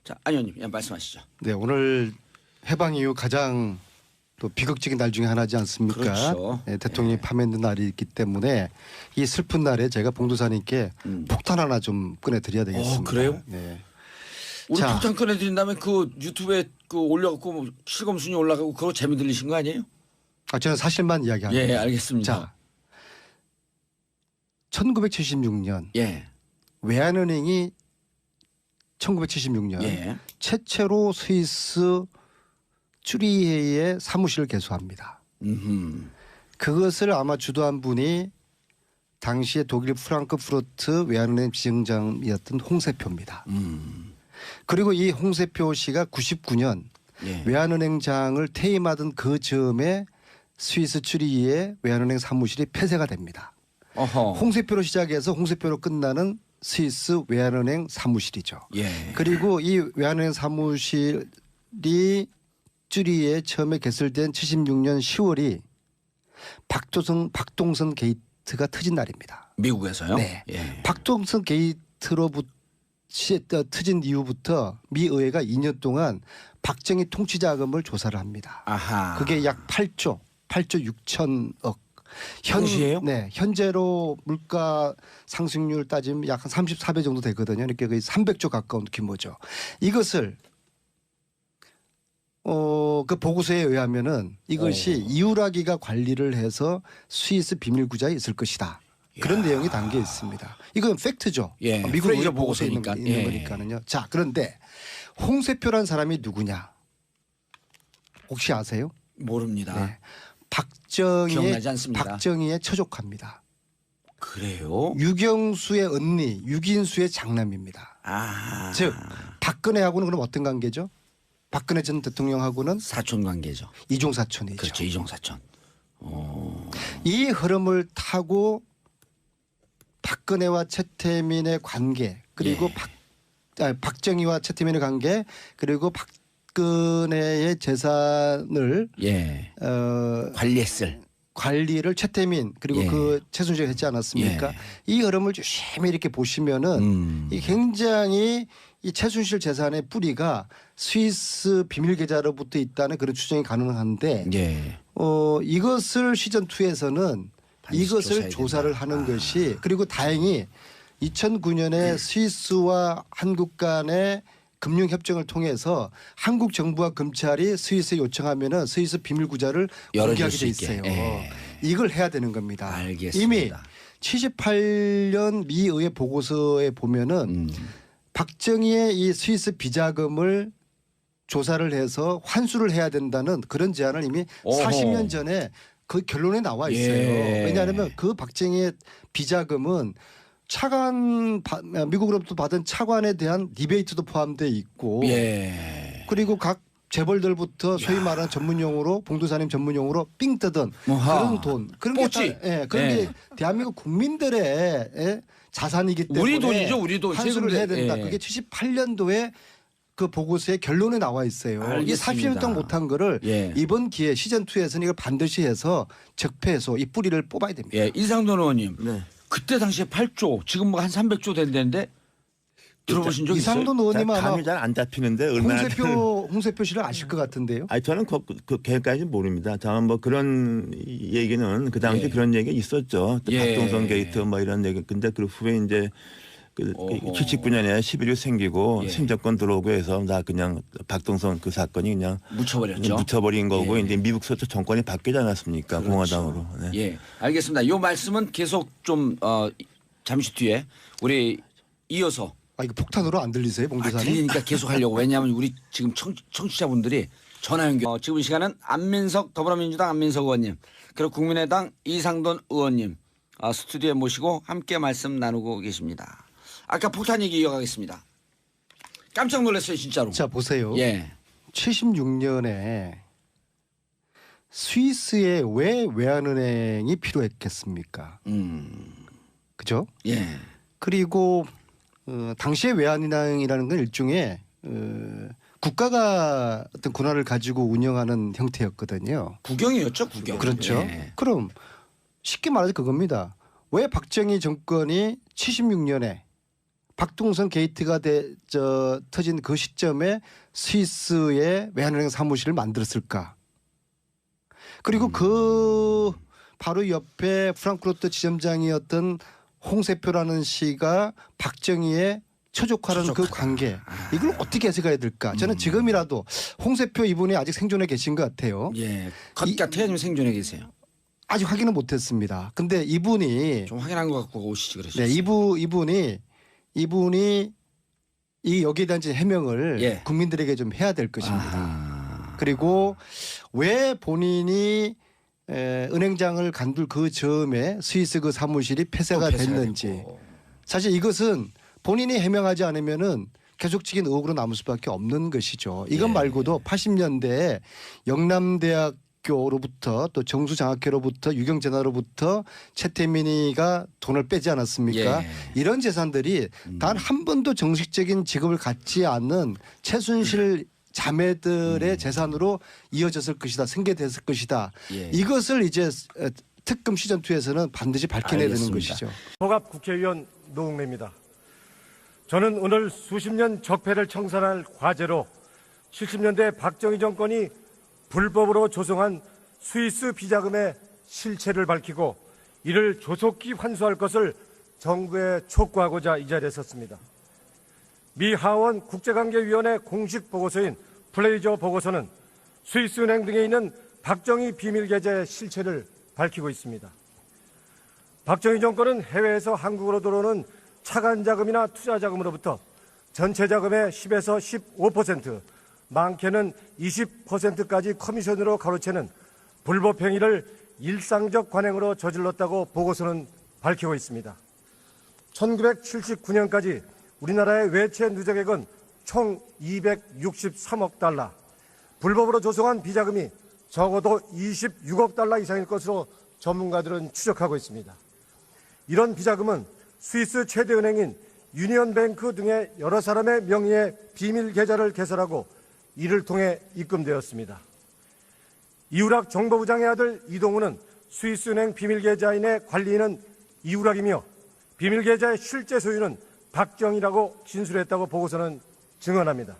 자, 안 의원님, 예, 말씀하시죠. 네, 오늘 해방 이후 가장 또 비극적인 날 중에 하나지 않습니까? 그렇죠. 네, 대통령이 예. 파면된 날이기 때문에 이 슬픈 날에 제가 봉도사님께 폭탄 하나 좀 꺼내드려야 되겠습니다. 그래요? 네. 우리 자. 폭탄 꺼내드린 다음에 그 유튜브에 그 올려갖고 뭐 실검 순위 올라가고 그거 재미 들리신 거 아니에요? 저는 사실만 이야기합니다. 예, 알겠습니다. 자, 1976년 예, 외환은행이 1976년 예, 최초로 스위스 쭈리히에 사무실을 개소합니다. 그것을 아마 주도한 분이 당시에 독일 프랑크푸르트 외환은행 지점장이었던 홍세표입니다. 그리고 이 홍세표 씨가 99년 예. 외환은행장을 퇴임하던 그 즈음에 스위스 쭈리히의 외환은행 사무실이 폐쇄가 됩니다. 어허. 홍세표로 시작해서 홍세표로 끝나는 스위스 외환은행 사무실이죠. 예. 그리고 이 외환은행 사무실이 쭈리히에 처음에 개설된 76년 10월이 박동선 게이트가 터진 날입니다. 미국에서요? 네. 예. 박동선 게이트로부터 터진 이후부터 미 의회가 2년 동안 박정희 통치 자금을 조사를 합니다. 아하. 그게 약 8조 6천억. 당시에요? 네, 현재로 물가 상승률 따지면 약 한 34배 정도 되거든요. 그러니까 거의 300조 가까운 규모죠. 이것을 그 보고서에 의하면은 이것이 이우라기가 관리를 해서 스위스 비밀 구자에 있을 것이다. 그런 내용이 담겨 있습니다. 이건 팩트죠. 예, 미국 프레이저 의회 보고서에 있는, 보고서니까. 예. 거니까는요. 자, 그런데 홍세표란 사람이 누구냐? 혹시 아세요? 모릅니다. 네. 박정희의 기억나지 않습니다. 처조카입니다. 그래요? 유경수의 언니, 유긴수의 장남입니다. 아. 즉 박근혜하고는 그럼 어떤 관계죠? 박근혜 전 대통령하고는 사촌 관계죠. 이종 사촌이죠. 그렇죠. 이종 사촌. 이 흐름을 타고 박근혜와 최태민의 관계 그리고 예. 박정희와 최태민의 관계 그리고 박근혜의 재산을 예. 관리했을. 관리를 최태민 그리고 예. 그 최순실이 했지 않았습니까? 예. 이 흐름을 유심히 이렇게 보시면은 이 굉장히 이 최순실 재산의 뿌리가 스위스 비밀 계좌로부터 있다는 그런 추정이 가능한데 예. 이것을 시즌 2에서는 반드시 이것을 조사해야 조사를 된다. 하는 것이 그리고 다행히 2009년에 스위스와 한국 간의 금융협정을 통해서 한국 정부와 검찰이 스위스에 요청하면은 스위스 비밀 구자를 열어줄 공개하게 수 돼 있게. 있어요. 예. 이걸 해야 되는 겁니다. 알겠습니다. 이미 78년 미 의회 보고서에 보면은 박정희의 이 스위스 비자금을 조사를 해서 환수를 해야 된다는 그런 제안을 이미 오호. 40년 전에 그 결론에 나와 있어요. 예. 왜냐하면 그 박정희의 비자금은 차관 미국으로부터 받은 차관에 대한 리베이트도 포함되어 있고 예. 그리고 각 재벌들부터 소위 말하는 전문용어로 봉도사님 전문용어로 삥 뜨던 뭐하. 그런 돈 그런 뽀찌. 그런 예. 게 대한민국 국민들의 자산이기 때문에 우리 돈이죠, 우리 돈. 환수를 해야 된다. 예. 그게 78년도에 그 보고서의 결론에 나와 있어요. 이게 알겠습니다. 40년 동안 못한 거를 예. 이번 기회 시즌 2에서는 이걸 반드시 해서 적폐해서 이 뿌리를 뽑아야 됩니다. 예. 이상돈 의원님. 네. 그때 당시에 8조, 지금 뭐 한 300조 된다는데 들어보신 적 있어요? 이상돈 의원님 아마 감이 잘 안 잡히는데 얼마나 홍세표 씨를 아실 것 같은데요. 아니 저는 그 걔까지 모릅니다. 다만 뭐 그런 얘기는 그 당시 예. 그런 얘기 있었죠. 예. 박동선 게이트 뭐 이런 얘기. 근데 그 후에 이제 그 어허. 79년에 11일 생기고 예. 심정권 들어오고 해서 나 그냥 박동선 그 사건이 그냥 묻혀버렸죠. 묻혀버린 거고 예. 이제 미국서 정권이 바뀌지 않았습니까? 그렇죠. 공화당으로. 네. 예, 알겠습니다. 이 말씀은 계속 좀 잠시 뒤에 우리 이어서 이거 폭탄으로 안 들리세요, 봉도사님? 들리니까 계속 하려고. 왜냐하면 우리 지금 청취자분들이 전화 연결. 지금 이 시간은 안민석 더불어민주당 안민석 의원님 그리고 국민의당 이상돈 의원님 스튜디오에 모시고 함께 말씀 나누고 계십니다. 아까 폭탄 얘기 이어가겠습니다. 깜짝 놀랐어요, 진짜로. 자 보세요. 예. 76년에 스위스에 왜 외환은행이 필요했겠습니까? 그죠? 예. 그리고 당시의 외환은행이라는 건 일종의 국가가 어떤 권한을 가지고 운영하는 형태였거든요. 국영이었죠, 국영. 그렇죠. 예. 그럼 쉽게 말해서 그겁니다. 왜 박정희 정권이 76년에 박동선 게이트가 터진 그 시점에 스위스에 외환은행 사무실을 만들었을까? 그리고 그 바로 옆에 프랑크푸르트 지점장이었던 홍세표라는 씨가 박정희의 처족하라는 그 관계, 이걸 어떻게 해석해야 될까? 저는 지금이라도 홍세표 이분이 아직 생존해 계신 것 같아요. 예, 겉같아요. 지금 생존해 계세요. 아직 확인은 못했습니다. 근데 이분이 좀 확인한 것 같고 오시지 그러셨어요. 네, 이분이 이 여기에 대한 해명을 예. 국민들에게 좀 해야 될 것입니다. 아하. 그리고 왜 본인이 은행장을 간둘 그 즈음에 스위스 그 사무실이 폐쇄가 됐는지. 됐고. 사실 이것은 본인이 해명하지 않으면은 계속적인 의혹으로 남을 수밖에 없는 것이죠. 이것 예. 말고도 80년대에 영남대학교로부터 또 정수장학회로부터 유경재나로부터 최태민이가 돈을 빼지 않았습니까? 예. 이런 재산들이 단 한 번도 정식적인 직업을 갖지 않는 최순실 자매들의 재산으로 이어졌을 것이다. 승계됐을 것이다. 예. 이것을 이제 특검 시즌2에서는 반드시 밝혀내야 되는 알겠습니다. 것이죠. 통합 국회의원 노웅래입니다. 저는 오늘 수십 년 적폐를 청산할 과제로 70년대 박정희 정권이 불법으로 조성한 스위스 비자금의 실체를 밝히고 이를 조속히 환수할 것을 정부에 촉구하고자 이 자리에 섰습니다. 미 하원 국제관계위원회 공식 보고서인 플레이저 보고서는 스위스 은행 등에 있는 박정희 비밀 계좌의 실체를 밝히고 있습니다. 박정희 정권은 해외에서 한국으로 들어오는 차관 자금이나 투자 자금으로부터 전체 자금의 10에서 15%, 많게는 20%까지 커미션으로 가로채는 불법 행위를 일상적 관행으로 저질렀다고 보고서는 밝히고 있습니다. 1979년까지 우리나라의 외채 누적액은 총 263억 달러, 불법으로 조성한 비자금이 적어도 26억 달러 이상일 것으로 전문가들은 추적하고 있습니다. 이런 비자금은 스위스 최대 은행인 유니언뱅크 등의 여러 사람의 명의의 비밀 계좌를 개설하고 이를 통해 입금되었습니다. 이우락 정보부장의 아들 이동우는 스위스 은행 비밀 계좌인의 관리인은 이우락이며 비밀 계좌의 실제 소유는 박정희라고 진술했다고 보고서는 증언합니다.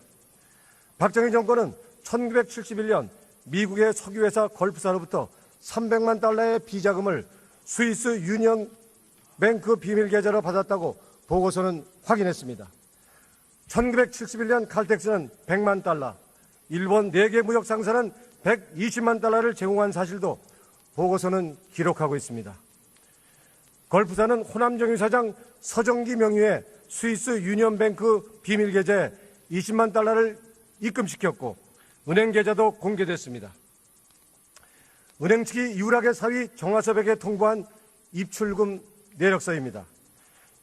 박정희 정권은 1971년 미국의 석유회사 걸프사로부터 300만 달러의 비자금을 스위스 유니언 뱅크 비밀 계좌로 받았다고 보고서는 확인했습니다. 1971년 칼텍스는 100만 달러, 일본 4개 무역 상사는 120만 달러를 제공한 사실도 보고서는 기록하고 있습니다. 걸프사는 호남정유 사장 서정기 명의의 스위스 유니언뱅크 비밀 계좌에 20만 달러를 입금시켰고 은행 계좌도 공개됐습니다. 은행 측이 이우락의 사위 정화섭에게 통보한 입출금 내역서입니다.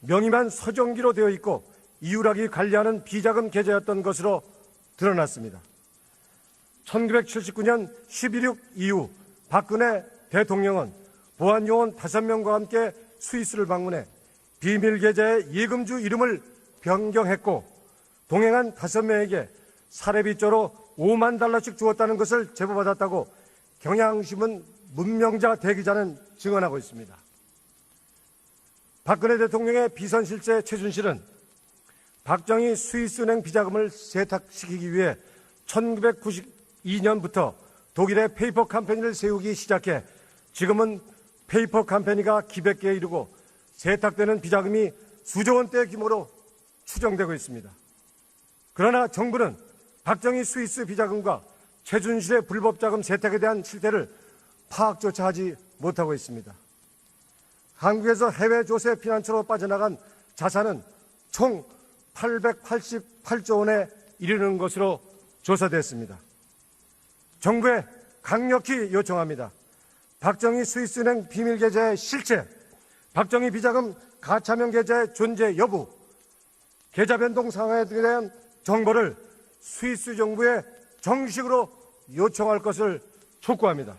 명의만 서정기로 되어 있고 이우락이 관리하는 비자금 계좌였던 것으로 드러났습니다. 1979년 11.6 이후 박근혜 대통령은 보안요원 5명과 함께 스위스를 방문해 비밀 계좌의 예금주 이름을 변경했고 동행한 5명에게 사례비조로 5만 달러씩 주었다는 것을 제보받았다고 경향신문 문명자 대기자는 증언하고 있습니다. 박근혜 대통령의 비선실세 최순실은 박정희 스위스은행 비자금을 세탁시키기 위해 1992년부터 독일의 페이퍼 컴퍼니를 세우기 시작해 지금은 페이퍼 컴퍼니가 기백개에 이르고 세탁되는 비자금이 수조 원대 규모로 추정되고 있습니다. 그러나 정부는 박정희 스위스 비자금과 최순실의 불법 자금 세탁에 대한 실태를 파악조차 하지 못하고 있습니다. 한국에서 해외 조세 피난처로 빠져나간 자산은 총 888조 원에 이르는 것으로 조사됐습니다. 정부에 강력히 요청합니다. 박정희 스위스은행 비밀계좌의 실체, 박정희 비자금 가차명 계좌의 존재 여부, 계좌 변동 상황에 대한 정보를 스위스 정부에 정식으로 요청할 것을 촉구합니다.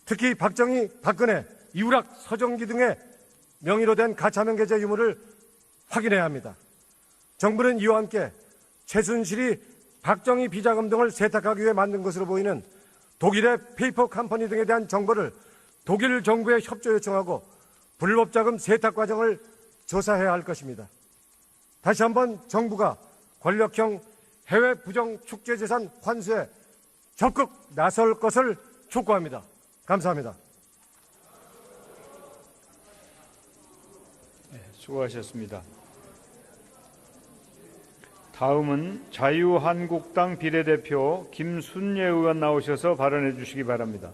특히 박정희, 박근혜, 이우락, 서정기 등의 명의로 된 가차명 계좌 유무를 확인해야 합니다. 정부는 이와 함께 최순실이 박정희 비자금 등을 세탁하기 위해 만든 것으로 보이는 독일의 페이퍼 컴퍼니 등에 대한 정보를 독일 정부에 협조 요청하고 불법 자금 세탁 과정을 조사해야 할 것입니다. 다시 한번 정부가 권력형 해외 부정 축제재산 환수에 적극 나설 것을 촉구합니다. 감사합니다. 수고하셨습니다. 다음은 자유한국당 비례대표 김순예 의원 나오셔서 발언해 주시기 바랍니다.